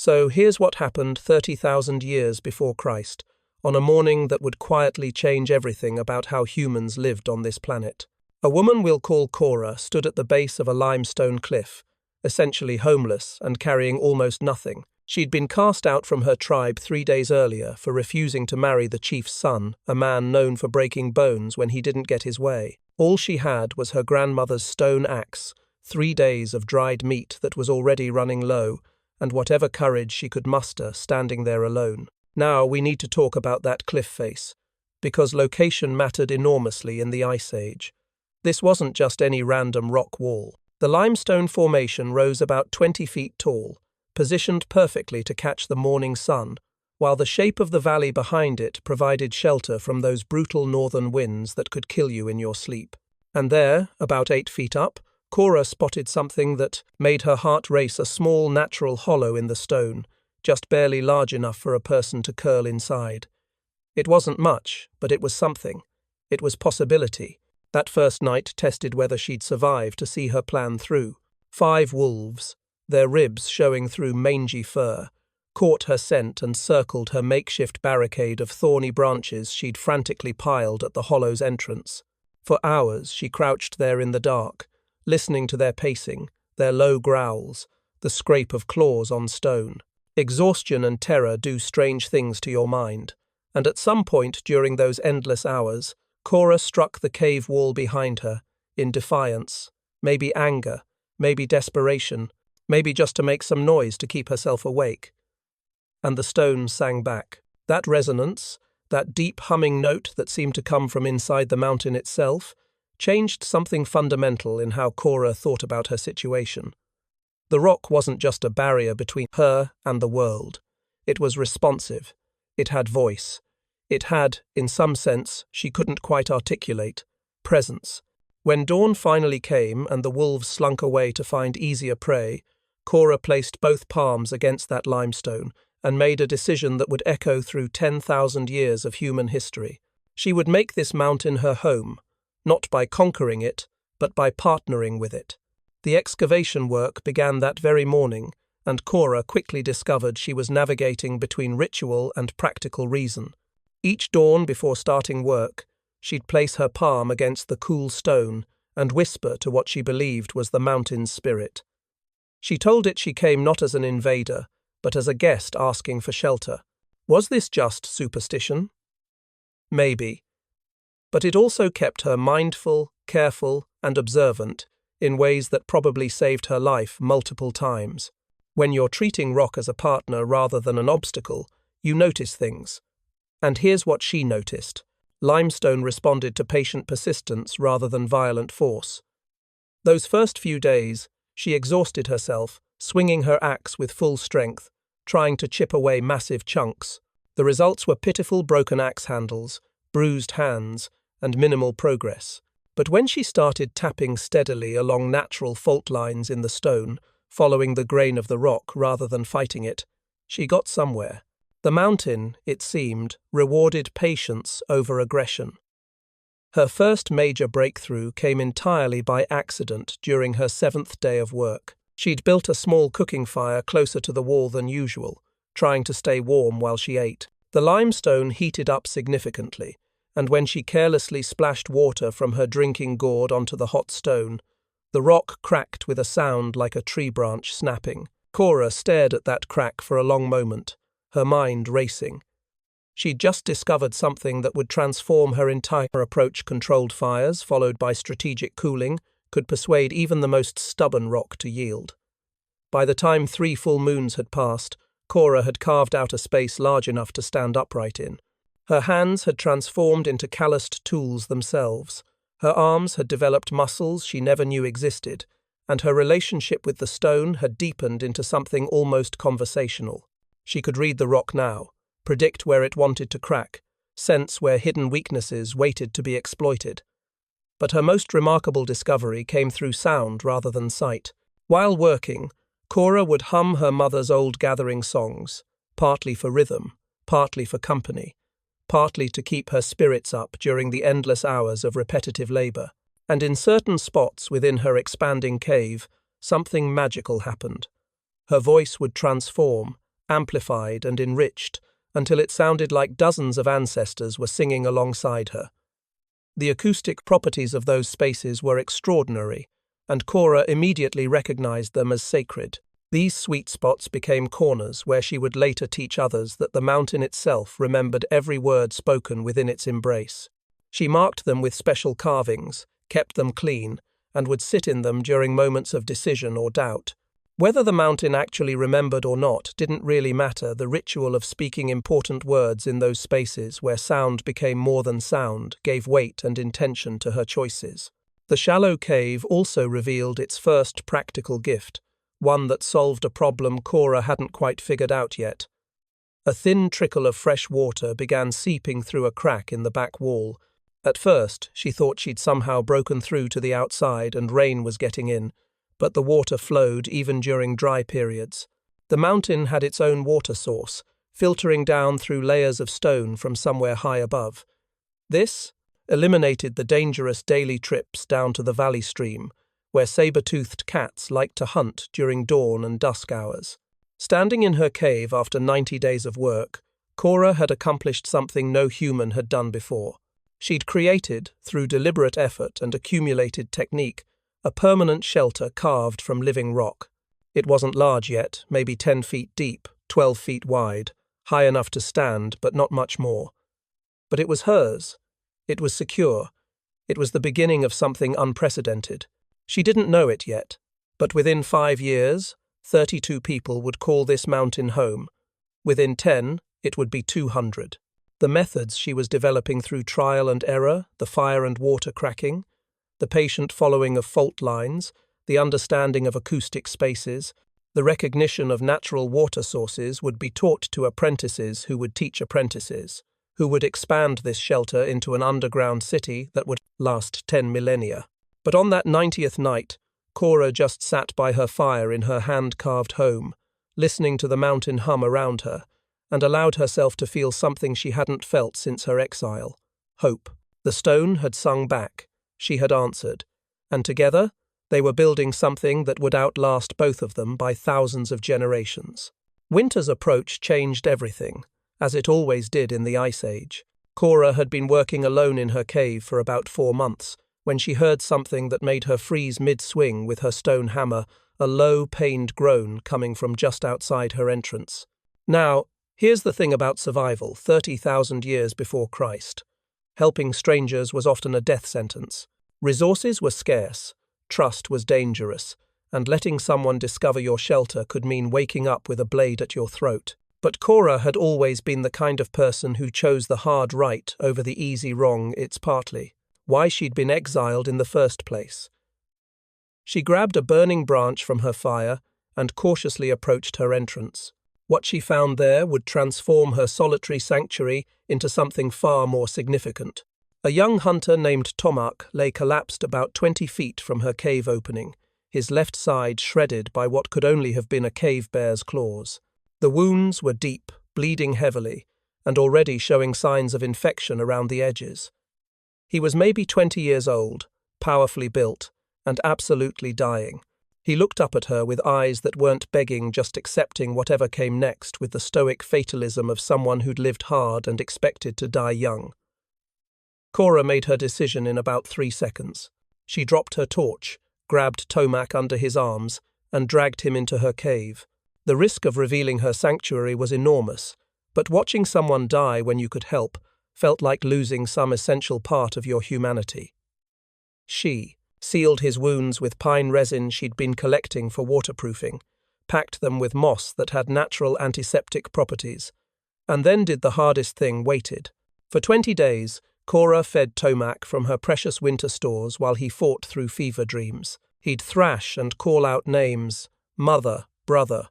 So here's what happened 30,000 years before Christ, on a morning that would quietly change everything about how humans lived on this planet. A woman we'll call Cora stood at the base of a limestone cliff, essentially homeless and carrying almost nothing. She'd been cast out from her tribe 3 days earlier for refusing to marry the chief's son, a man known for breaking bones when he didn't get his way. All she had was her grandmother's stone axe, 3 days of dried meat that was already running low, and whatever courage she could muster standing there alone. Now we need to talk about that cliff face, because location mattered enormously in the Ice Age. This wasn't just any random rock wall. The limestone formation rose about 20 feet tall, positioned perfectly to catch the morning sun, while the shape of the valley behind it provided shelter from those brutal northern winds that could kill you in your sleep. And there, about 8 feet up, Cora spotted something that made her heart race, a small natural hollow in the stone, just barely large enough for a person to curl inside. It wasn't much, but it was something. It was possibility. That first night tested whether she'd survive to see her plan through. 5 wolves, their ribs showing through mangy fur, caught her scent and circled her makeshift barricade of thorny branches she'd frantically piled at the hollow's entrance. For hours she crouched there in the dark, listening to their pacing, their low growls, the scrape of claws on stone. Exhaustion and terror do strange things to your mind, and at some point during those endless hours, Cora struck the cave wall behind her, in defiance, maybe anger, maybe desperation, maybe just to make some noise to keep herself awake. And the stone sang back. That resonance, that deep humming note that seemed to come from inside the mountain itself, changed something fundamental in how Cora thought about her situation. The rock wasn't just a barrier between her and the world. It was responsive. It had voice. It had, in some sense, she couldn't quite articulate, presence. When dawn finally came and the wolves slunk away to find easier prey, Cora placed both palms against that limestone and made a decision that would echo through 10,000 years of human history. She would make this mountain her home, not by conquering it, but by partnering with it. The excavation work began that very morning, and Cora quickly discovered she was navigating between ritual and practical reason. Each dawn before starting work, she'd place her palm against the cool stone and whisper to what she believed was the mountain's spirit. She told it she came not as an invader, but as a guest asking for shelter. Was this just superstition? Maybe. But it also kept her mindful, careful, and observant in ways that probably saved her life multiple times. When you're treating rock as a partner rather than an obstacle, you notice things. And here's what she noticed. Limestone responded to patient persistence rather than violent force. Those first few days, she exhausted herself, swinging her axe with full strength, trying to chip away massive chunks. The results were pitiful broken axe handles, bruised hands, and minimal progress. But when she started tapping steadily along natural fault lines in the stone, following the grain of the rock rather than fighting it, she got somewhere. The mountain, it seemed, rewarded patience over aggression. Her first major breakthrough came entirely by accident during her 7th day of work. She'd built a small cooking fire closer to the wall than usual, trying to stay warm while she ate. The limestone heated up significantly, and when she carelessly splashed water from her drinking gourd onto the hot stone, the rock cracked with a sound like a tree branch snapping. Cora stared at that crack for a long moment, her mind racing. She'd just discovered something that would transform her entire approach. Controlled fires, followed by strategic cooling, could persuade even the most stubborn rock to yield. By the time 3 full moons had passed, Cora had carved out a space large enough to stand upright in. Her hands had transformed into calloused tools themselves. Her arms had developed muscles she never knew existed, and her relationship with the stone had deepened into something almost conversational. She could read the rock now, predict where it wanted to crack, sense where hidden weaknesses waited to be exploited. But her most remarkable discovery came through sound rather than sight. While working, Cora would hum her mother's old gathering songs, partly for rhythm, partly for company, partly to keep her spirits up during the endless hours of repetitive labor. And in certain spots within her expanding cave, something magical happened. Her voice would transform, amplified and enriched, until it sounded like dozens of ancestors were singing alongside her. The acoustic properties of those spaces were extraordinary, and Cora immediately recognized them as sacred. These sweet spots became corners where she would later teach others that the mountain itself remembered every word spoken within its embrace. She marked them with special carvings, kept them clean, and would sit in them during moments of decision or doubt. Whether the mountain actually remembered or not didn't really matter. The ritual of speaking important words in those spaces where sound became more than sound gave weight and intention to her choices. The shallow cave also revealed its first practical gift, one that solved a problem Cora hadn't quite figured out yet. A thin trickle of fresh water began seeping through a crack in the back wall. At first, she thought she'd somehow broken through to the outside and rain was getting in, but the water flowed even during dry periods. The mountain had its own water source, filtering down through layers of stone from somewhere high above. This eliminated the dangerous daily trips down to the valley stream, where saber-toothed cats liked to hunt during dawn and dusk hours. Standing in her cave after 90 days of work, Cora had accomplished something no human had done before. She'd created, through deliberate effort and accumulated technique, a permanent shelter carved from living rock. It wasn't large yet, maybe 10 feet deep, 12 feet wide, high enough to stand, but not much more. But it was hers. It was secure. It was the beginning of something unprecedented. She didn't know it yet, but within 5 years, 32 people would call this mountain home. Within 10, it would be 200. The methods she was developing through trial and error, the fire and water cracking, the patient following of fault lines, the understanding of acoustic spaces, the recognition of natural water sources would be taught to apprentices who would teach apprentices, who would expand this shelter into an underground city that would last 10 millennia. But on that 90th night, Cora just sat by her fire in her hand-carved home, listening to the mountain hum around her, and allowed herself to feel something she hadn't felt since her exile: hope. The stone had sung back, she had answered, and together they were building something that would outlast both of them by thousands of generations. Winter's approach changed everything, as it always did in the Ice Age. Cora had been working alone in her cave for about 4 months, when she heard something that made her freeze mid-swing with her stone hammer, a low, pained groan coming from just outside her entrance. Now, here's the thing about survival 30,000 years before Christ. Helping strangers was often a death sentence. Resources were scarce, trust was dangerous, and letting someone discover your shelter could mean waking up with a blade at your throat. But Cora had always been the kind of person who chose the hard right over the easy wrong. It's partly why she'd been exiled in the first place. She grabbed a burning branch from her fire and cautiously approached her entrance. What she found there would transform her solitary sanctuary into something far more significant. A young hunter named Tomak lay collapsed about 20 feet from her cave opening, his left side shredded by what could only have been a cave bear's claws. The wounds were deep, bleeding heavily, and already showing signs of infection around the edges. He was maybe 20 years old, powerfully built, and absolutely dying. He looked up at her with eyes that weren't begging, just accepting whatever came next with the stoic fatalism of someone who'd lived hard and expected to die young. Cora made her decision in about 3 seconds. She dropped her torch, grabbed Tomak under his arms, and dragged him into her cave. The risk of revealing her sanctuary was enormous, but watching someone die when you could help felt like losing some essential part of your humanity. She sealed his wounds with pine resin she'd been collecting for waterproofing, packed them with moss that had natural antiseptic properties, and then did the hardest thing: waited. For 20 days, Cora fed Tomak from her precious winter stores while he fought through fever dreams. He'd thrash and call out names: mother, brother.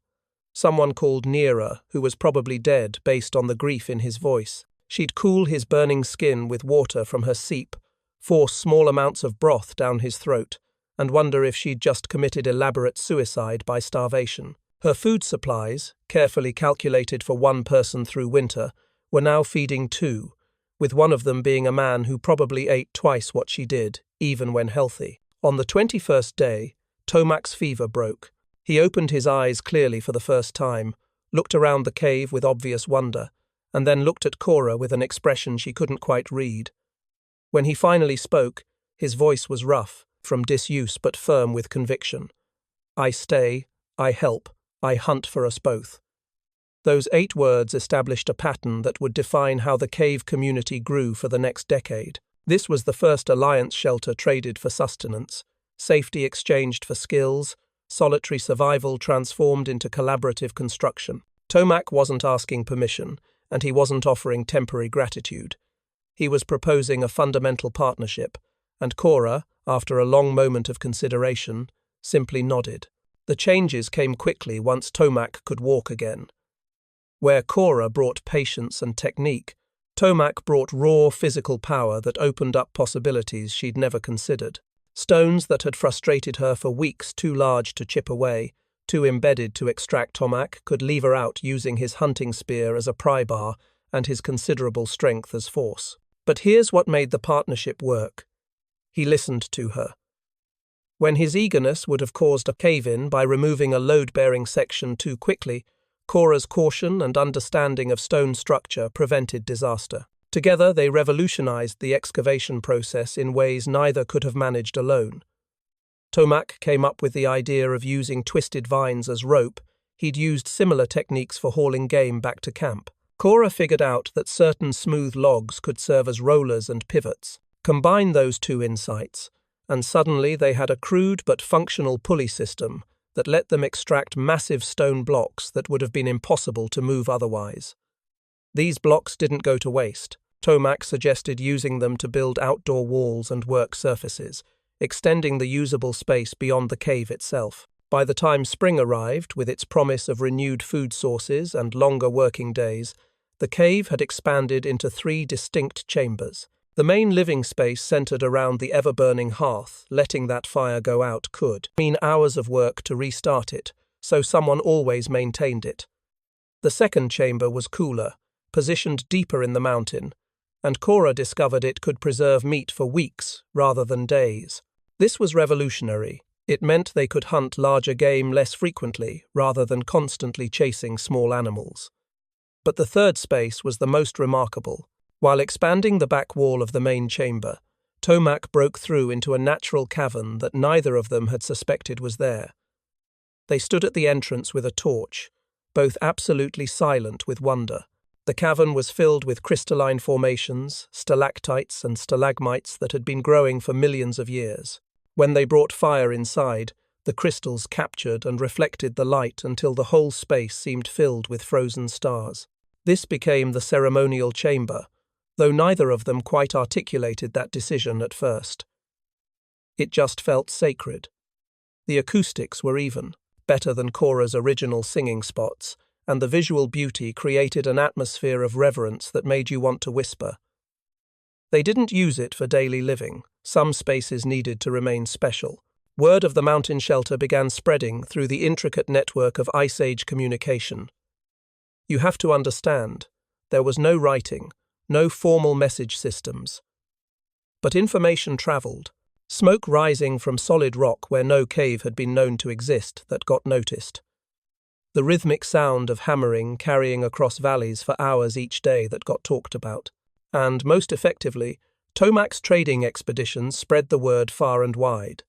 Someone called Nearer, who was probably dead based on the grief in his voice. She'd cool his burning skin with water from her seep, force small amounts of broth down his throat, and wonder if she'd just committed elaborate suicide by starvation. Her food supplies, carefully calculated for 1 person through winter, were now feeding 2, with one of them being a man who probably ate twice what she did, even when healthy. On the 21st day, Tomak's fever broke. He opened his eyes clearly for the first time, looked around the cave with obvious wonder, and then looked at Cora with an expression she couldn't quite read. When he finally spoke, his voice was rough, from disuse but firm with conviction. "I stay, I help, I hunt for us both." Those 8 words established a pattern that would define how the cave community grew for the next decade. This was the first alliance shelter traded for sustenance, safety exchanged for skills, solitary survival transformed into collaborative construction. Tomac wasn't asking permission, and he wasn't offering temporary gratitude. He was proposing a fundamental partnership, and Cora, after a long moment of consideration, simply nodded. The changes came quickly once Tomac could walk again. Where Cora brought patience and technique, Tomac brought raw physical power that opened up possibilities she'd never considered. Stones that had frustrated her for weeks, too large to chip away, too embedded to extract, Tomac could lever out using his hunting spear as a pry bar and his considerable strength as force. But here's what made the partnership work. He listened to her. When his eagerness would have caused a cave-in by removing a load-bearing section too quickly, Cora's caution and understanding of stone structure prevented disaster. Together, they revolutionized the excavation process in ways neither could have managed alone. Tomac came up with the idea of using twisted vines as rope. He'd used similar techniques for hauling game back to camp. Cora figured out that certain smooth logs could serve as rollers and pivots. Combine those 2 insights, and suddenly they had a crude but functional pulley system that let them extract massive stone blocks that would have been impossible to move otherwise. These blocks didn't go to waste. Tomac suggested using them to build outdoor walls and work surfaces, extending the usable space beyond the cave itself. By the time spring arrived, with its promise of renewed food sources and longer working days, the cave had expanded into 3 distinct chambers. The main living space centered around the ever-burning hearth. Letting that fire go out could mean hours of work to restart it, so someone always maintained it. The second chamber was cooler, positioned deeper in the mountain, and Cora discovered it could preserve meat for weeks rather than days. This was revolutionary. It meant they could hunt larger game less frequently rather than constantly chasing small animals. But the third space was the most remarkable. While expanding the back wall of the main chamber, Tomac broke through into a natural cavern that neither of them had suspected was there. They stood at the entrance with a torch, both absolutely silent with wonder. The cavern was filled with crystalline formations, stalactites and stalagmites that had been growing for millions of years. When they brought fire inside, the crystals captured and reflected the light until the whole space seemed filled with frozen stars. This became the ceremonial chamber, though neither of them quite articulated that decision at first. It just felt sacred. The acoustics were even, better than Cora's original singing spots, and the visual beauty created an atmosphere of reverence that made you want to whisper. They didn't use it for daily living. Some spaces needed to remain special. Word of the mountain shelter began spreading through the intricate network of Ice Age communication. You have to understand, there was no writing, no formal message systems. But information travelled, smoke rising from solid rock where no cave had been known to exist that got noticed. The rhythmic sound of hammering carrying across valleys for hours each day that got talked about. And, most effectively, Tomac's trading expeditions spread the word far and wide.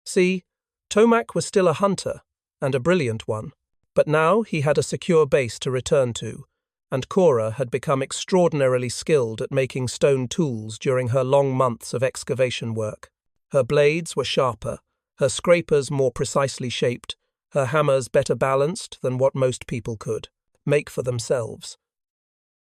See, Tomac was still a hunter, and a brilliant one, but now he had a secure base to return to, and Cora had become extraordinarily skilled at making stone tools during her long months of excavation work. Her blades were sharper, her scrapers more precisely shaped, her hammers better balanced than what most people could make for themselves.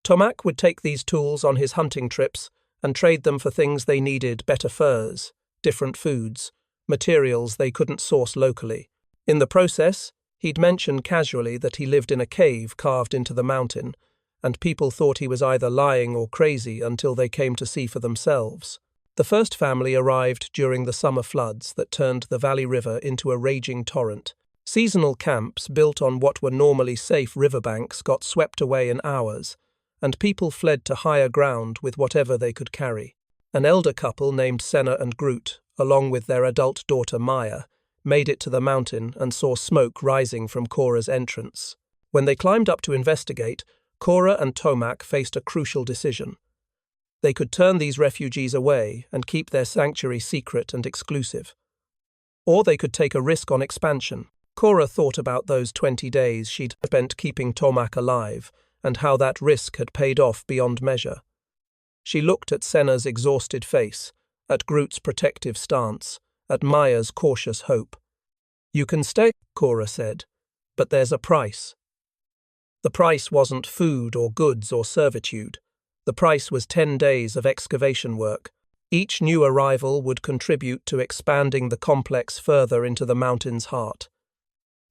Tomac would take these tools on his hunting trips and trade them for things they needed: better furs, different foods, materials they couldn't source locally. In the process, he'd mentioned casually that he lived in a cave carved into the mountain, and people thought he was either lying or crazy until they came to see for themselves. The first family arrived during the summer floods that turned the Valley River into a raging torrent. Seasonal camps built on what were normally safe riverbanks got swept away in hours, and people fled to higher ground with whatever they could carry. An elder couple named Senna and Groot, along with their adult daughter Maya, made it to the mountain and saw smoke rising from Cora's entrance. When they climbed up to investigate, Cora and Tomac faced a crucial decision. They could turn these refugees away and keep their sanctuary secret and exclusive. Or they could take a risk on expansion. Cora thought about those 20 days she'd spent keeping Tomac alive and how that risk had paid off beyond measure. She looked at Senna's exhausted face, at Groot's protective stance, at Maya's cautious hope. "You can stay," Cora said, "but there's a price." The price wasn't food or goods or servitude. The price was 10 days of excavation work. Each new arrival would contribute to expanding the complex further into the mountain's heart.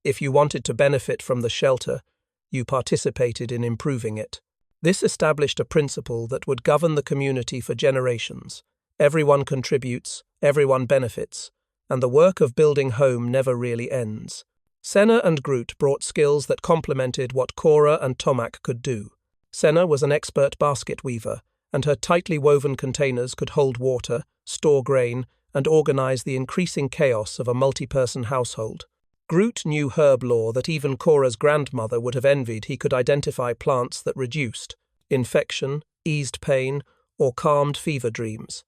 If you wanted to benefit from the shelter, you participated in improving it. This established a principle that would govern the community for generations. Everyone contributes, everyone benefits, and the work of building home never really ends. Senna and Groot brought skills that complemented what Cora and Tomac could do. Senna was an expert basket weaver, and her tightly woven containers could hold water, store grain, and organize the increasing chaos of a multi-person household. Groot knew herb lore that even Cora's grandmother would have envied. He could identify plants that reduced infection, eased pain, or calmed fever dreams.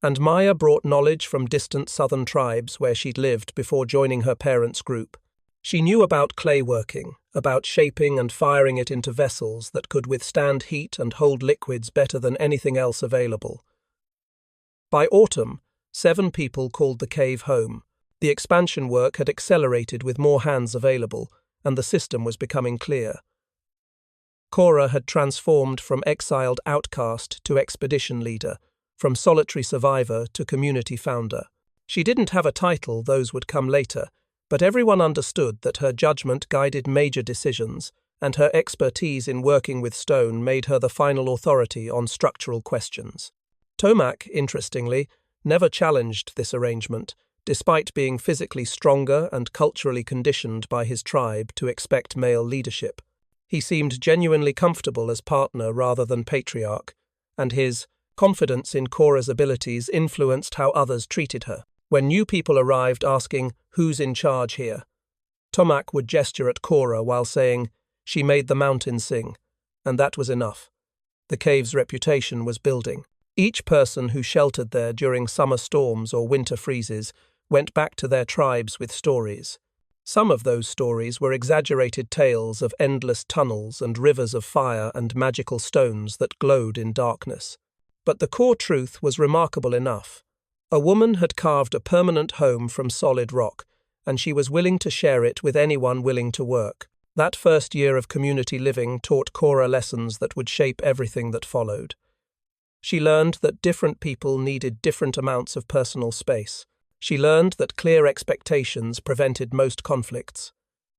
And Maya brought knowledge from distant southern tribes where she'd lived before joining her parents' group. She knew about clay working, about shaping and firing it into vessels that could withstand heat and hold liquids better than anything else available. By autumn, 7 people called the cave home. The expansion work had accelerated with more hands available, and the system was becoming clear. Cora had transformed from exiled outcast to expedition leader, from solitary survivor to community founder. She didn't have a title, those would come later, but everyone understood that her judgment guided major decisions, and her expertise in working with stone made her the final authority on structural questions. Tomac, interestingly, never challenged this arrangement, despite being physically stronger and culturally conditioned by his tribe to expect male leadership. He seemed genuinely comfortable as partner rather than patriarch, and his confidence in Cora's abilities influenced how others treated her. When new people arrived asking, "Who's in charge here?" Tomac would gesture at Cora while saying, "She made the mountain sing," and that was enough. The cave's reputation was building. Each person who sheltered there during summer storms or winter freezes went back to their tribes with stories. Some of those stories were exaggerated tales of endless tunnels and rivers of fire and magical stones that glowed in darkness. But the core truth was remarkable enough. A woman had carved a permanent home from solid rock, and she was willing to share it with anyone willing to work. That first year of community living taught Cora lessons that would shape everything that followed. She learned that different people needed different amounts of personal space. She learned that clear expectations prevented most conflicts.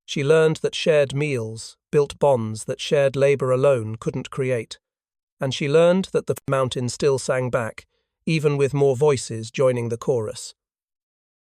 She learned that shared meals built bonds that shared labor alone couldn't create. And she learned that the mountain still sang back, even with more voices joining the chorus.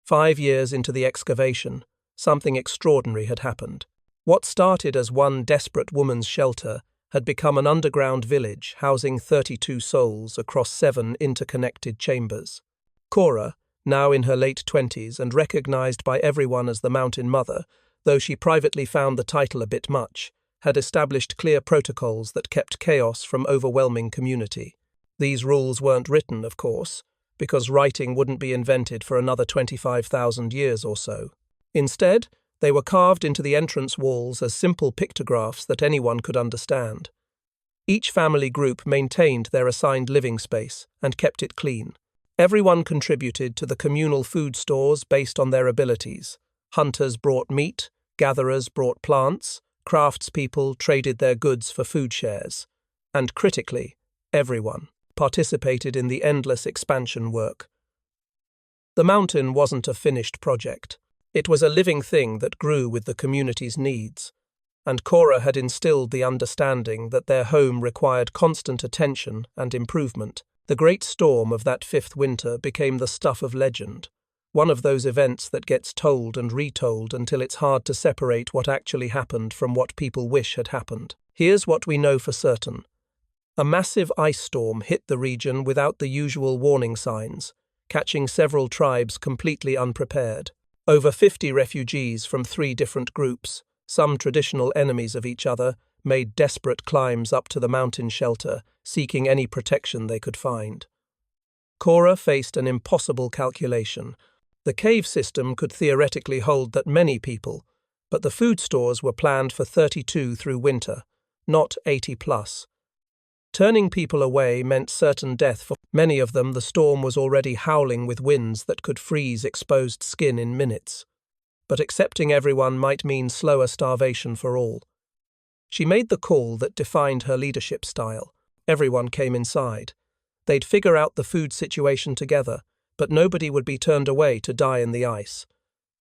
5 years into the excavation, something extraordinary had happened. What started as one desperate woman's shelter had become an underground village housing 32 souls across 7 interconnected chambers. Cora, now in her late 20s and recognized by everyone as the Mountain Mother, though she privately found the title a bit much, had established clear protocols that kept chaos from overwhelming community. These rules weren't written, of course, because writing wouldn't be invented for another 25,000 years or so. Instead, they were carved into the entrance walls as simple pictographs that anyone could understand. Each family group maintained their assigned living space and kept it clean. Everyone contributed to the communal food stores based on their abilities. Hunters brought meat, gatherers brought plants, craftspeople traded their goods for food shares. And critically, everyone participated in the endless expansion work. The mountain wasn't a finished project. It was a living thing that grew with the community's needs, and Cora had instilled the understanding that their home required constant attention and improvement. The great storm of that 5th winter became the stuff of legend, one of those events that gets told and retold until it's hard to separate what actually happened from what people wish had happened. Here's what we know for certain. A massive ice storm hit the region without the usual warning signs, catching several tribes completely unprepared. Over 50 refugees from 3 different groups, some traditional enemies of each other, made desperate climbs up to the mountain shelter, seeking any protection they could find. Cora faced an impossible calculation. The cave system could theoretically hold that many people, but the food stores were planned for 32 through winter, not 80 plus. Turning people away meant certain death for many of them. The storm was already howling with winds that could freeze exposed skin in minutes. But accepting everyone might mean slower starvation for all. She made the call that defined her leadership style. Everyone came inside. They'd figure out the food situation together, but nobody would be turned away to die in the ice.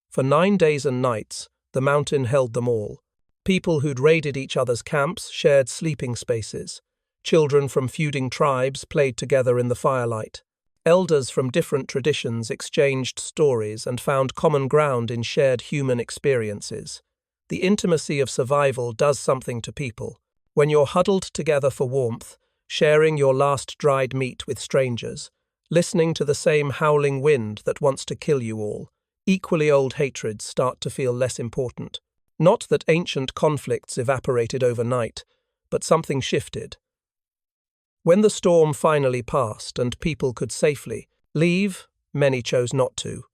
For 9 days and nights, the mountain held them all. People who'd raided each other's camps shared sleeping spaces. Children from feuding tribes played together in the firelight. Elders from different traditions exchanged stories and found common ground in shared human experiences. The intimacy of survival does something to people. When you're huddled together for warmth, sharing your last dried meat with strangers, listening to the same howling wind that wants to kill you all, equally old hatreds start to feel less important. Not that ancient conflicts evaporated overnight, but something shifted. When the storm finally passed and people could safely leave, many chose not to.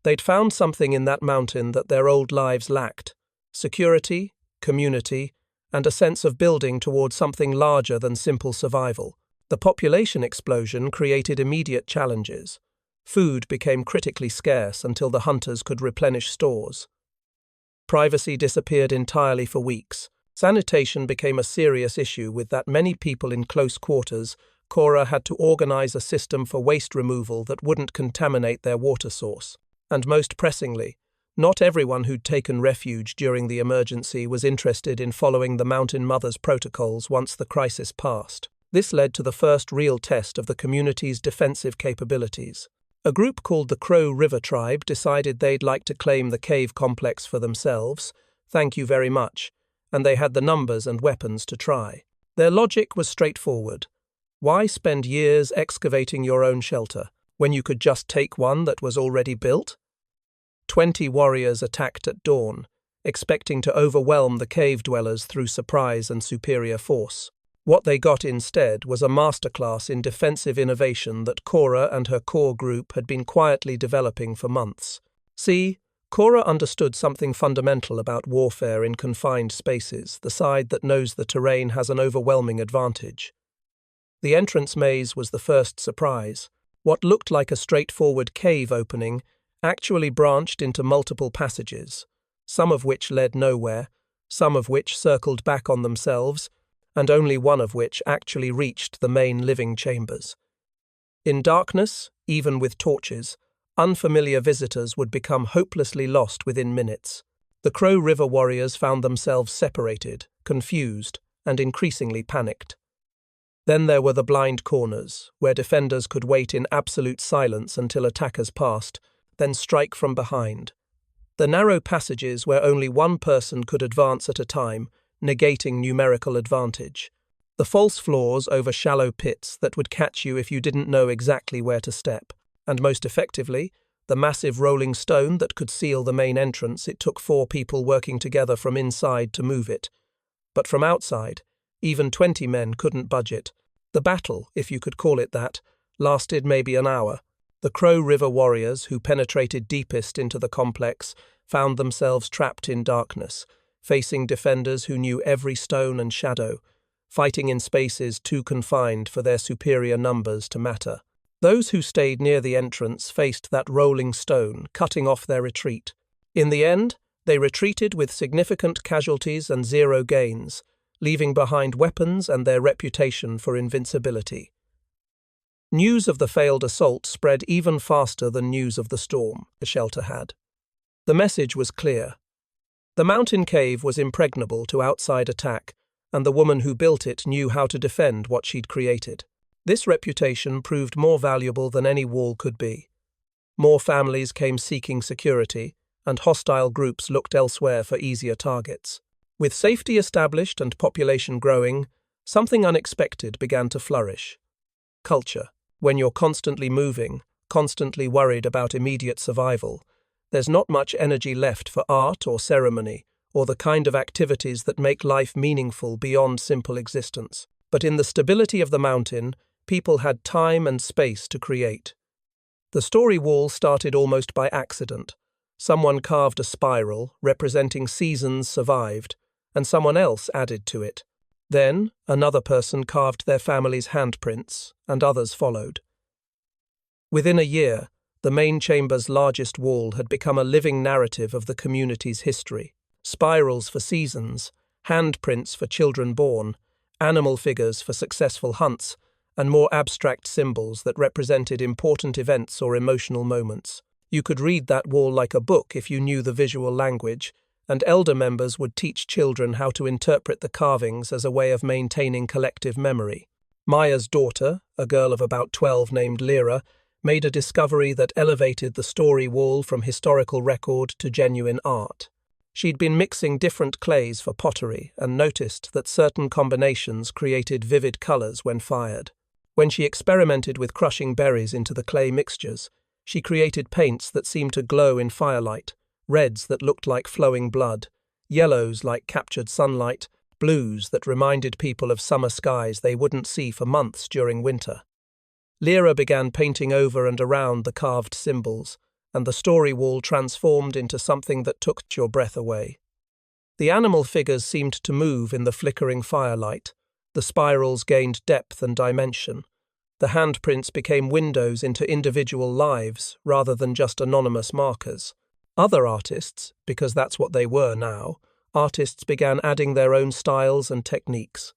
They'd found something in that mountain that their old lives lacked: security, community, and a sense of building toward something larger than simple survival. The population explosion created immediate challenges. Food became critically scarce until the hunters could replenish stores. Privacy disappeared entirely for weeks. Sanitation became a serious issue with that many people in close quarters. Cora had to organize a system for waste removal that wouldn't contaminate their water source. And most pressingly, not everyone who'd taken refuge during the emergency was interested in following the Mountain Mother's protocols once the crisis passed. This led to the first real test of the community's defensive capabilities. A group called the Crow River Tribe decided they'd like to claim the cave complex for themselves. Thank you very much. And they had the numbers and weapons to try. Their logic was straightforward. Why spend years excavating your own shelter when you could just take one that was already built? 20 warriors attacked at dawn, expecting to overwhelm the cave dwellers through surprise and superior force. What they got instead was a masterclass in defensive innovation that Cora and her core group had been quietly developing for months. See, Cora understood something fundamental about warfare in confined spaces. The side that knows the terrain has an overwhelming advantage. The entrance maze was the first surprise. What looked like a straightforward cave opening actually branched into multiple passages, some of which led nowhere, some of which circled back on themselves, and only one of which actually reached the main living chambers. In darkness, even with torches, unfamiliar visitors would become hopelessly lost within minutes. The Crow River warriors found themselves separated, confused, and increasingly panicked. Then there were the blind corners, where defenders could wait in absolute silence until attackers passed, then strike from behind. The narrow passages where only one person could advance at a time, negating numerical advantage. The false floors over shallow pits that would catch you if you didn't know exactly where to step. And most effectively, the massive rolling stone that could seal the main entrance. It took 4 people working together from inside to move it. But from outside, even 20 men couldn't budge it. The battle, if you could call it that, lasted maybe an hour. The Crow River warriors, who penetrated deepest into the complex, found themselves trapped in darkness, facing defenders who knew every stone and shadow, fighting in spaces too confined for their superior numbers to matter. Those who stayed near the entrance faced that rolling stone, cutting off their retreat. In the end, they retreated with significant casualties and 0 gains, leaving behind weapons and their reputation for invincibility. News of the failed assault spread even faster than news of the storm the shelter had. The message was clear. The mountain cave was impregnable to outside attack, and the woman who built it knew how to defend what she'd created. This reputation proved more valuable than any wall could be. More families came seeking security, and hostile groups looked elsewhere for easier targets. With safety established and population growing, something unexpected began to flourish. Culture. When you're constantly moving, constantly worried about immediate survival, there's not much energy left for art or ceremony or the kind of activities that make life meaningful beyond simple existence. But in the stability of the mountain, people had time and space to create. The story wall started almost by accident. Someone carved a spiral representing seasons survived, and someone else added to it. Then, another person carved their family's handprints, and others followed. Within a year, the main chamber's largest wall had become a living narrative of the community's history. Spirals for seasons, handprints for children born, animal figures for successful hunts, and more abstract symbols that represented important events or emotional moments. You could read that wall like a book if you knew the visual language, and elder members would teach children how to interpret the carvings as a way of maintaining collective memory. Maya's daughter, a girl of about 12 named Lyra, made a discovery that elevated the story wall from historical record to genuine art. She'd been mixing different clays for pottery and noticed that certain combinations created vivid colors when fired. When she experimented with crushing berries into the clay mixtures, she created paints that seemed to glow in firelight, reds that looked like flowing blood, yellows like captured sunlight, blues that reminded people of summer skies they wouldn't see for months during winter. Lyra began painting over and around the carved symbols, and the story wall transformed into something that took your breath away. The animal figures seemed to move in the flickering firelight. The spirals gained depth and dimension. The handprints became windows into individual lives rather than just anonymous markers. Other artists, because that's what they were now, artists began adding their own styles and techniques.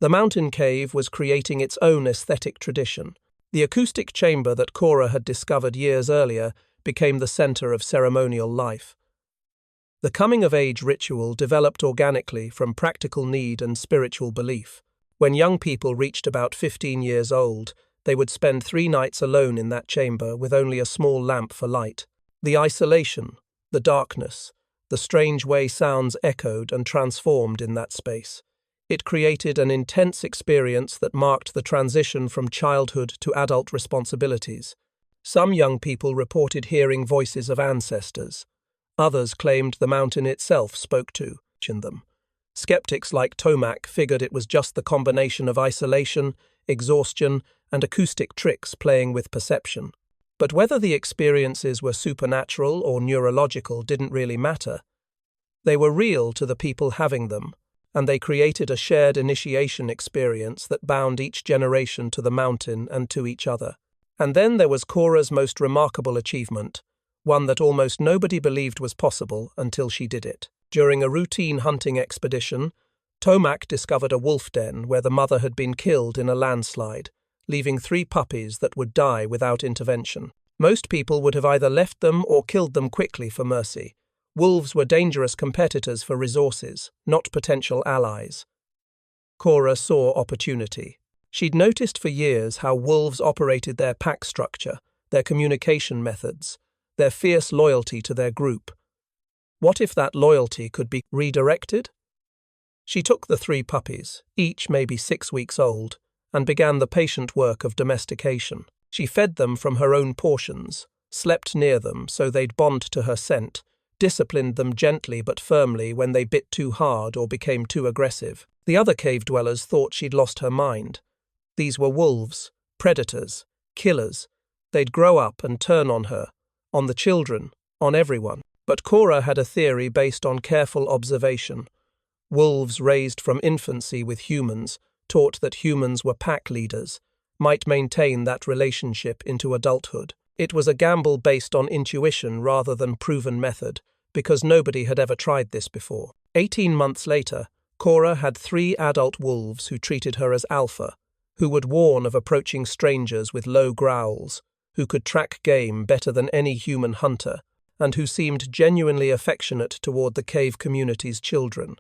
The mountain cave was creating its own aesthetic tradition. The acoustic chamber that Cora had discovered years earlier became the center of ceremonial life. The coming-of-age ritual developed organically from practical need and spiritual belief. When young people reached about 15 years old, they would spend 3 nights alone in that chamber with only a small lamp for light. The isolation, the darkness, the strange way sounds echoed and transformed in that space. It created an intense experience that marked the transition from childhood to adult responsibilities. Some young people reported hearing voices of ancestors. Others claimed the mountain itself spoke to them. Skeptics like Tomac figured it was just the combination of isolation, exhaustion, and acoustic tricks playing with perception. But whether the experiences were supernatural or neurological didn't really matter. They were real to the people having them, and they created a shared initiation experience that bound each generation to the mountain and to each other. And then there was Cora's most remarkable achievement, one that almost nobody believed was possible until she did it. During a routine hunting expedition, Tomac discovered a wolf den where the mother had been killed in a landslide, leaving 3 puppies that would die without intervention. Most people would have either left them or killed them quickly for mercy. Wolves were dangerous competitors for resources, not potential allies. Cora saw opportunity. She'd noticed for years how wolves operated their pack structure, their communication methods, their fierce loyalty to their group. What if that loyalty could be redirected? She took the 3 puppies, each maybe 6 weeks old, and began the patient work of domestication. She fed them from her own portions, slept near them so they'd bond to her scent, disciplined them gently but firmly when they bit too hard or became too aggressive. The other cave dwellers thought she'd lost her mind. These were wolves, predators, killers. They'd grow up and turn on her, on the children, on everyone. But Cora had a theory based on careful observation. Wolves raised from infancy with humans, taught that humans were pack leaders, might maintain that relationship into adulthood. It was a gamble based on intuition rather than proven method, because nobody had ever tried this before. 18 months later, Cora had 3 adult wolves who treated her as alpha, who would warn of approaching strangers with low growls, who could track game better than any human hunter, and who seemed genuinely affectionate toward the cave community's children.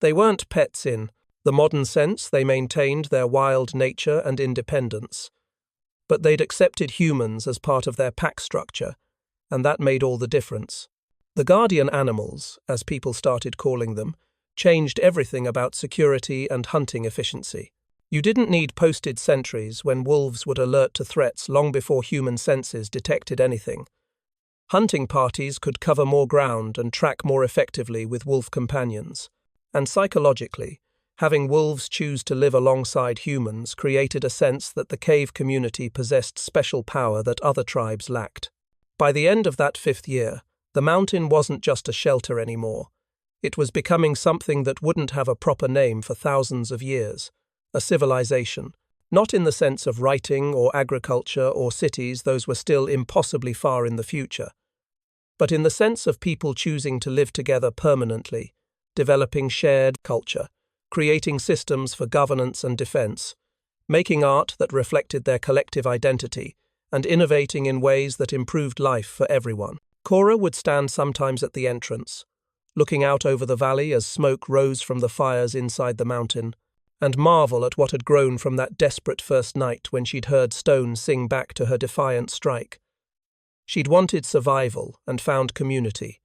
They weren't pets in the modern sense. They maintained their wild nature and independence. But they'd accepted humans as part of their pack structure, and that made all the difference. The guardian animals, as people started calling them, changed everything about security and hunting efficiency. You didn't need posted sentries when wolves would alert to threats long before human senses detected anything. Hunting parties could cover more ground and track more effectively with wolf companions. And psychologically, having wolves choose to live alongside humans created a sense that the cave community possessed special power that other tribes lacked. By the end of that 5th year, the mountain wasn't just a shelter anymore. It was becoming something that wouldn't have a proper name for thousands of years. A civilization. Not in the sense of writing or agriculture or cities, those were still impossibly far in the future, but in the sense of people choosing to live together permanently, developing shared culture, creating systems for governance and defense, making art that reflected their collective identity, and innovating in ways that improved life for everyone. Cora would stand sometimes at the entrance, looking out over the valley as smoke rose from the fires inside the mountain, and marvel at what had grown from that desperate first night when she'd heard Stone sing back to her defiant strike. She'd wanted survival and found community.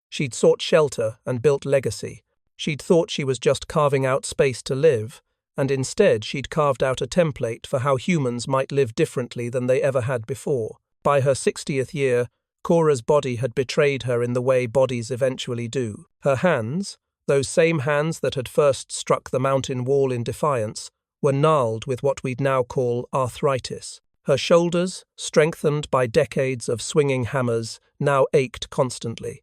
She'd sought shelter and built legacy. She'd thought she was just carving out space to live, and instead she'd carved out a template for how humans might live differently than they ever had before. By her 60th year, Cora's body had betrayed her in the way bodies eventually do. Her hands, those same hands that had first struck the mountain wall in defiance, were gnarled with what we'd now call arthritis. Her shoulders, strengthened by decades of swinging hammers, now ached constantly.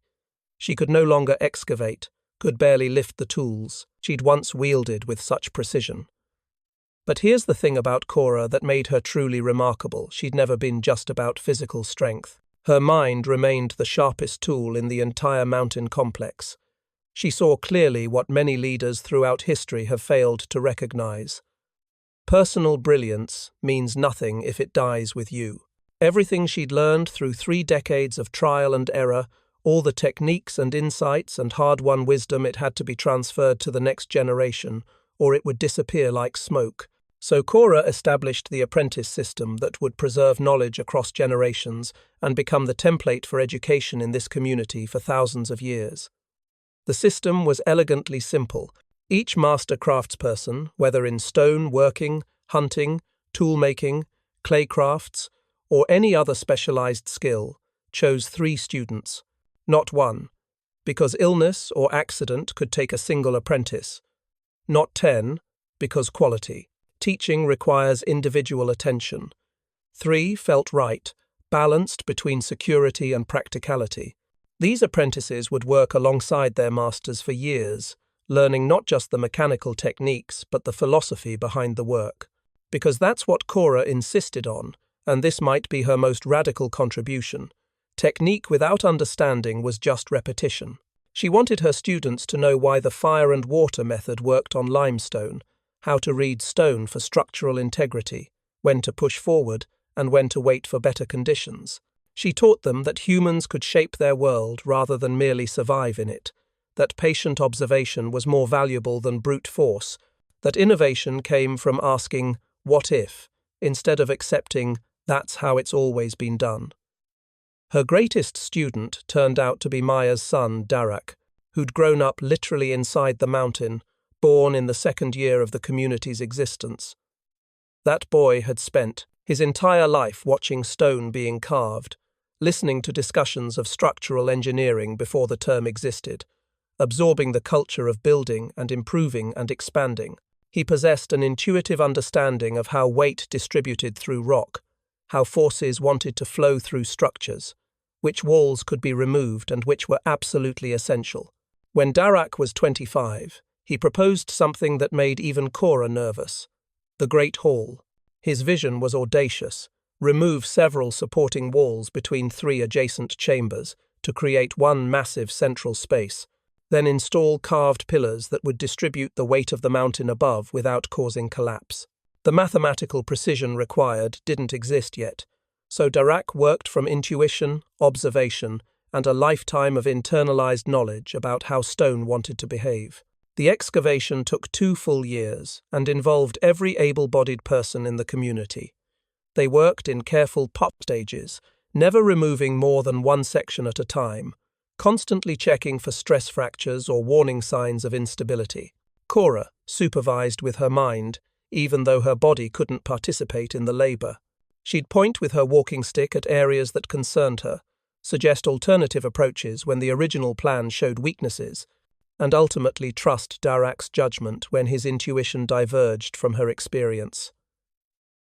She could no longer excavate, could barely lift the tools she'd once wielded with such precision. But here's the thing about Cora that made her truly remarkable. She'd never been just about physical strength. Her mind remained the sharpest tool in the entire mountain complex. She saw clearly what many leaders throughout history have failed to recognize. Personal brilliance means nothing if it dies with you. Everything she'd learned through 3 decades of trial and error, all the techniques and insights and hard-won wisdom, it had to be transferred to the next generation, or it would disappear like smoke. So Cora established the apprentice system that would preserve knowledge across generations and become the template for education in this community for thousands of years. The system was elegantly simple. Each master craftsperson, whether in stone working, hunting, tool-making, clay crafts, or any other specialized skill, chose 3 students, not 1, because illness or accident could take a single apprentice, not 10, because quality. Teaching requires individual attention. 3 felt right, balanced between security and practicality. These apprentices would work alongside their masters for years, learning not just the mechanical techniques but the philosophy behind the work. Because that's what Cora insisted on, and this might be her most radical contribution. Technique without understanding was just repetition. She wanted her students to know why the fire and water method worked on limestone, how to read stone for structural integrity, when to push forward, and when to wait for better conditions. She taught them that humans could shape their world rather than merely survive in it, that patient observation was more valuable than brute force, that innovation came from asking, "What if?" instead of accepting, "That's how it's always been done." Her greatest student turned out to be Maya's son, Darak, who'd grown up literally inside the mountain, born in the 2nd year of the community's existence. That boy had spent his entire life watching stone being carved, listening to discussions of structural engineering before the term existed, absorbing the culture of building and improving and expanding. He possessed an intuitive understanding of how weight distributed through rock, how forces wanted to flow through structures, which walls could be removed and which were absolutely essential. When Darak was 25, he proposed something that made even Cora nervous: the Great Hall. His vision was audacious: remove several supporting walls between 3 adjacent chambers to create one massive central space, then install carved pillars that would distribute the weight of the mountain above without causing collapse. The mathematical precision required didn't exist yet, so Darak worked from intuition, observation, and a lifetime of internalized knowledge about how stone wanted to behave. The excavation took 2 full years and involved every able-bodied person in the community. They worked in careful pop stages, never removing more than 1 section at a time, constantly checking for stress fractures or warning signs of instability. Cora supervised with her mind, even though her body couldn't participate in the labor. She'd point with her walking stick at areas that concerned her, suggest alternative approaches when the original plan showed weaknesses, and ultimately trust Darak's judgment when his intuition diverged from her experience.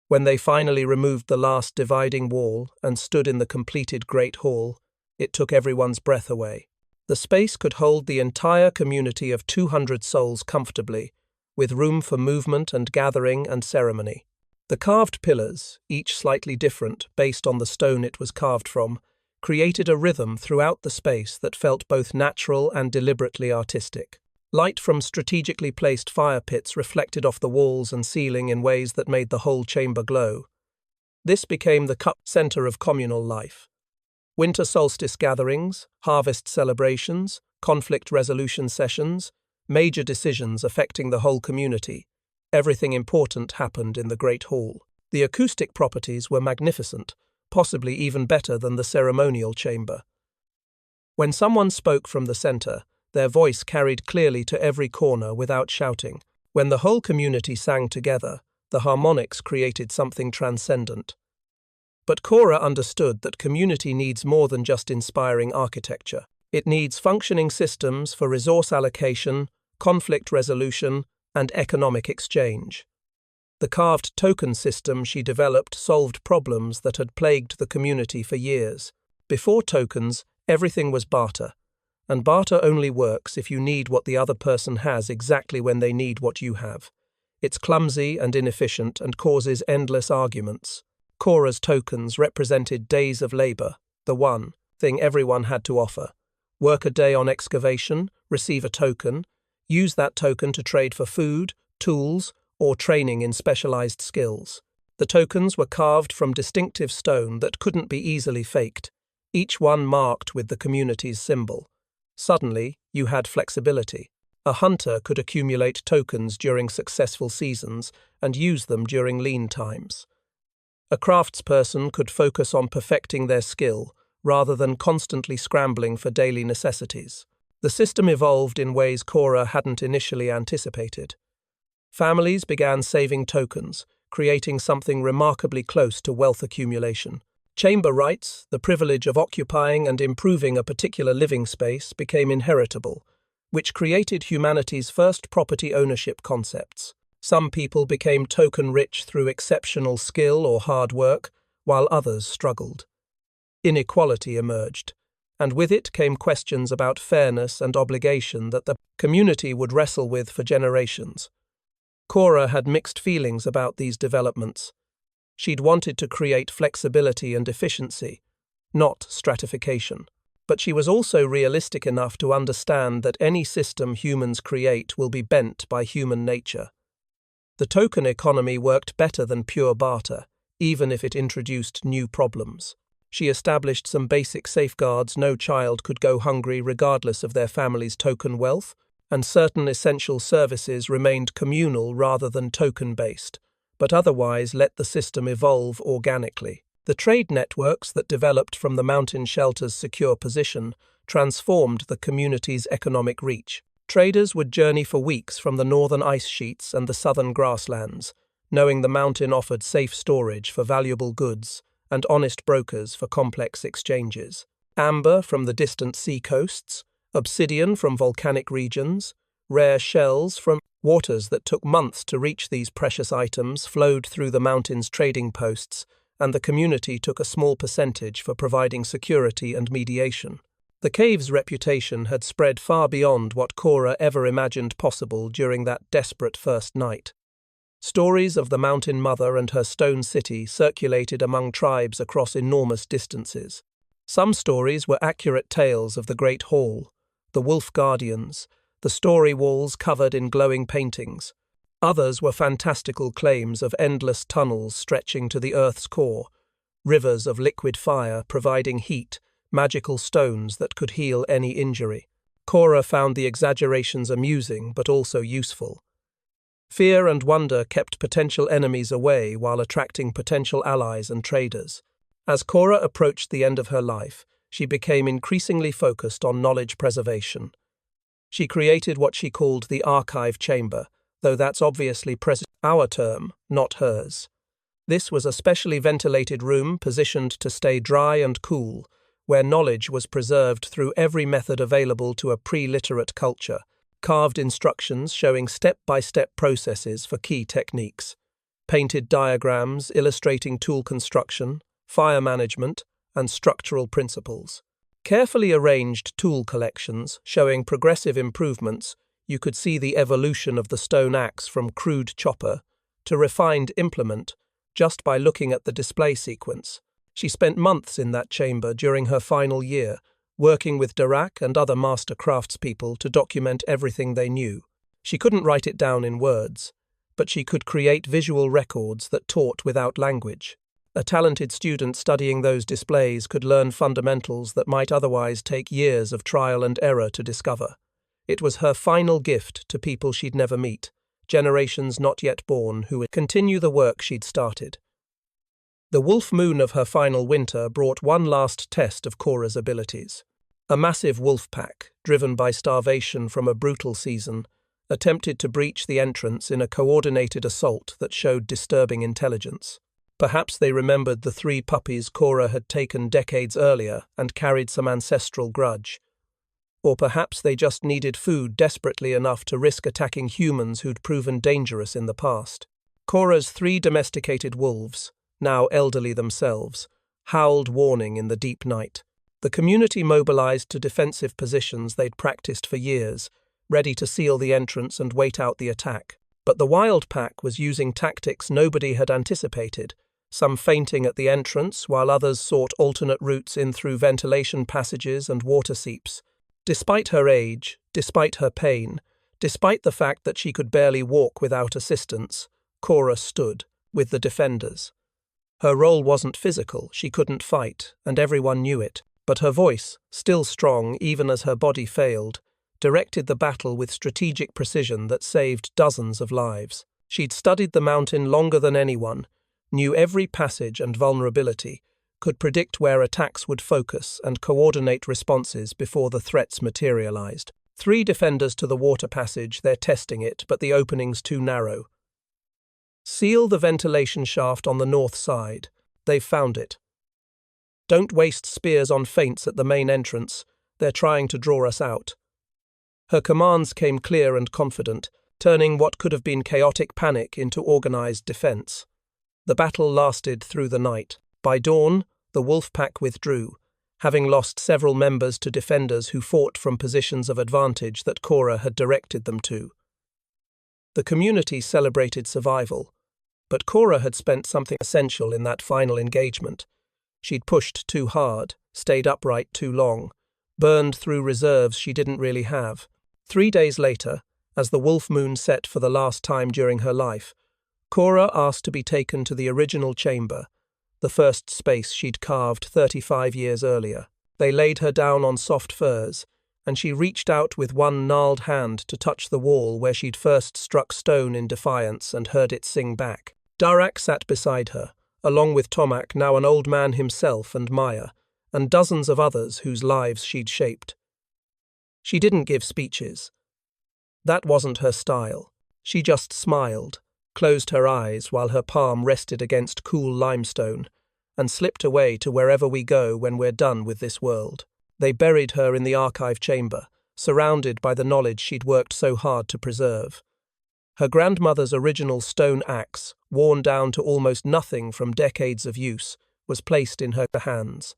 When they finally removed the last dividing wall and stood in the completed Great Hall, it took everyone's breath away. The space could hold the entire community of 200 souls comfortably, with room for movement and gathering and ceremony. The carved pillars, each slightly different based on the stone it was carved from, created a rhythm throughout the space that felt both natural and deliberately artistic. Light from strategically placed fire pits reflected off the walls and ceiling in ways that made the whole chamber glow. This became the center of communal life. Winter solstice gatherings, harvest celebrations, conflict resolution sessions, major decisions affecting the whole community. Everything important happened in the Great Hall. The acoustic properties were magnificent, possibly even better than the ceremonial chamber. When someone spoke from the center, their voice carried clearly to every corner without shouting. When the whole community sang together, the harmonics created something transcendent. But Cora understood that community needs more than just inspiring architecture. It needs functioning systems for resource allocation, conflict resolution, and economic exchange. The carved token system she developed solved problems that had plagued the community for years. Before tokens, everything was barter, and barter only works if you need what the other person has exactly when they need what you have. It's clumsy and inefficient and causes endless arguments. Cora's tokens represented days of labor, the one thing everyone had to offer. Work a day on excavation, receive a token, use that token to trade for food, tools, or training in specialized skills. The tokens were carved from distinctive stone that couldn't be easily faked, each one marked with the community's symbol. Suddenly, you had flexibility. A hunter could accumulate tokens during successful seasons and use them during lean times. A craftsperson could focus on perfecting their skill rather than constantly scrambling for daily necessities. The system evolved in ways Cora hadn't initially anticipated. Families began saving tokens, creating something remarkably close to wealth accumulation. Chamber rights, the privilege of occupying and improving a particular living space, became inheritable, which created humanity's first property ownership concepts. Some people became token-rich through exceptional skill or hard work, while others struggled. Inequality emerged, and with it came questions about fairness and obligation that the community would wrestle with for generations. Cora had mixed feelings about these developments. She'd wanted to create flexibility and efficiency, not stratification. But she was also realistic enough to understand that any system humans create will be bent by human nature. The token economy worked better than pure barter, even if it introduced new problems. She established some basic safeguards: no child could go hungry regardless of their family's token wealth, and certain essential services remained communal rather than token-based, but otherwise let the system evolve organically. The trade networks that developed from the mountain shelter's secure position transformed the community's economic reach. Traders would journey for weeks from the northern ice sheets and the southern grasslands, knowing the mountain offered safe storage for valuable goods and honest brokers for complex exchanges. Amber from the distant sea coasts, obsidian from volcanic regions, rare shells from waters that took months to reach these precious items flowed through the mountain's trading posts, and the community took a small percentage for providing security and mediation. The cave's reputation had spread far beyond what Cora ever imagined possible during that desperate first night. Stories of the Mountain Mother and her stone city circulated among tribes across enormous distances. Some stories were accurate tales of the Great Hall, the Wolf Guardians, the story walls covered in glowing paintings. Others were fantastical claims of endless tunnels stretching to the Earth's core, rivers of liquid fire providing heat, magical stones that could heal any injury. Cora found the exaggerations amusing but also useful. Fear and wonder kept potential enemies away while attracting potential allies and traders. As Cora approached the end of her life, she became increasingly focused on knowledge preservation. She created what she called the archive chamber, though that's obviously our term, not hers. This was a specially ventilated room positioned to stay dry and cool, where knowledge was preserved through every method available to a pre-literate culture, carved instructions showing step-by-step processes for key techniques, painted diagrams illustrating tool construction, fire management, and structural principles. Carefully arranged tool collections showing progressive improvements. You could see the evolution of the stone axe from crude chopper to refined implement just by looking at the display sequence. She spent months in that chamber during her final year, working with Dirac and other master craftspeople to document everything they knew. She couldn't write it down in words, but she could create visual records that taught without language. A talented student studying those displays could learn fundamentals that might otherwise take years of trial and error to discover. It was her final gift to people she'd never meet, generations not yet born who would continue the work she'd started. The wolf moon of her final winter brought one last test of Cora's abilities. A massive wolf pack, driven by starvation from a brutal season, attempted to breach the entrance in a coordinated assault that showed disturbing intelligence. Perhaps they remembered the 3 puppies Cora had taken decades earlier and carried some ancestral grudge. Or perhaps they just needed food desperately enough to risk attacking humans who'd proven dangerous in the past. Cora's 3 domesticated wolves, now elderly themselves, howled warning in the deep night. The community mobilized to defensive positions they'd practiced for years, ready to seal the entrance and wait out the attack. But the wild pack was using tactics nobody had anticipated, some feinting at the entrance while others sought alternate routes in through ventilation passages and water seeps. Despite her age, despite her pain, despite the fact that she could barely walk without assistance, Cora stood, with the defenders. Her role wasn't physical, she couldn't fight, and everyone knew it, but her voice, still strong even as her body failed, directed the battle with strategic precision that saved dozens of lives. She'd studied the mountain longer than anyone, knew every passage and vulnerability, could predict where attacks would focus and coordinate responses before the threats materialized. 3 defenders to the water passage, they're testing it, but the opening's too narrow. Seal the ventilation shaft on the north side. They've found it. Don't waste spears on feints at the main entrance. They're trying to draw us out. Her commands came clear and confident, turning what could have been chaotic panic into organized defense. The battle lasted through the night. By dawn, the wolf pack withdrew, having lost several members to defenders who fought from positions of advantage that Cora had directed them to. The community celebrated survival, but Cora had spent something essential in that final engagement. She'd pushed too hard, stayed upright too long, burned through reserves she didn't really have. 3 days later, as the wolf moon set for the last time during her life, Cora asked to be taken to the original chamber, the first space she'd carved 35 years earlier. They laid her down on soft furs, and she reached out with one gnarled hand to touch the wall where she'd first struck stone in defiance and heard it sing back. Dirac sat beside her, along with Tomac, now an old man himself, and Maya, and dozens of others whose lives she'd shaped. She didn't give speeches. That wasn't her style. She just smiled, closed her eyes while her palm rested against cool limestone, and slipped away to wherever we go when we're done with this world. They buried her in the archive chamber, surrounded by the knowledge she'd worked so hard to preserve. Her grandmother's original stone axe, worn down to almost nothing from decades of use, was placed in her hands.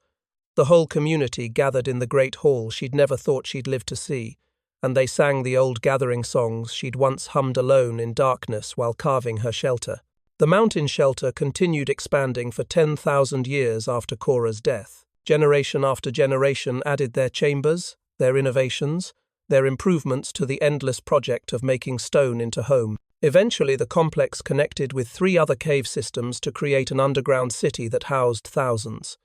The whole community gathered in the great hall she'd never thought she'd live to see, and they sang the old gathering songs she'd once hummed alone in darkness while carving her shelter. The mountain shelter continued expanding for 10,000 years after Cora's death. Generation after generation added their chambers, their innovations, their improvements to the endless project of making stone into home. Eventually, the complex connected with 3 other cave systems to create an underground city that housed thousands.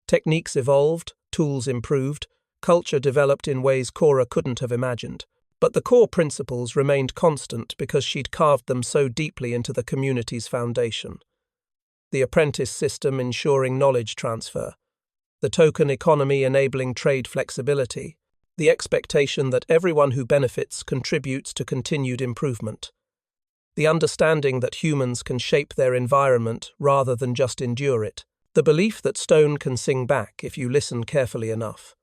Techniques evolved, tools improved, culture developed in ways Cora couldn't have imagined. But the core principles remained constant because she'd carved them so deeply into the community's foundation. The apprentice system ensuring knowledge transfer, the token economy enabling trade flexibility, the expectation that everyone who benefits contributes to continued improvement, the understanding that humans can shape their environment rather than just endure it. The belief that stone can sing back if you listen carefully enough.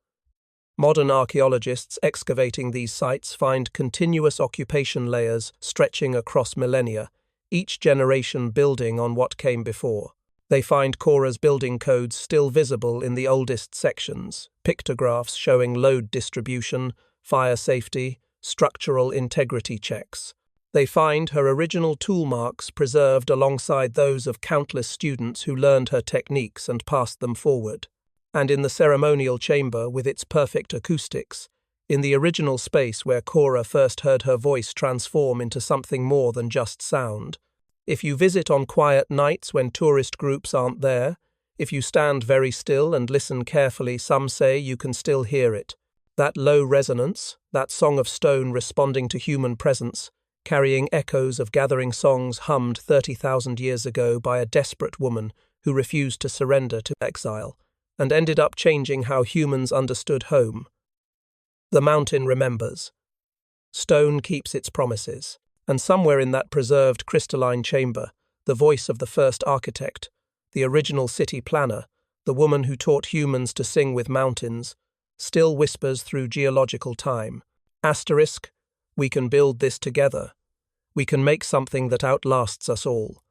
Modern archaeologists excavating these sites find continuous occupation layers stretching across millennia, each generation building on what came before. They find Korah's building codes still visible in the oldest sections, pictographs showing load distribution, fire safety, structural integrity checks. They find her original tool marks preserved alongside those of countless students who learned her techniques and passed them forward. And in the ceremonial chamber with its perfect acoustics, in the original space where Korah first heard her voice transform into something more than just sound. If you visit on quiet nights when tourist groups aren't there, if you stand very still and listen carefully, some say you can still hear it. That low resonance, that song of stone responding to human presence, carrying echoes of gathering songs hummed 30,000 years ago by a desperate woman who refused to surrender to exile, and ended up changing how humans understood home. The mountain remembers. Stone keeps its promises, and somewhere in that preserved crystalline chamber, the voice of the first architect, the original city planner, the woman who taught humans to sing with mountains, still whispers through geological time. Asterisk, we can build this together. We can make something that outlasts us all.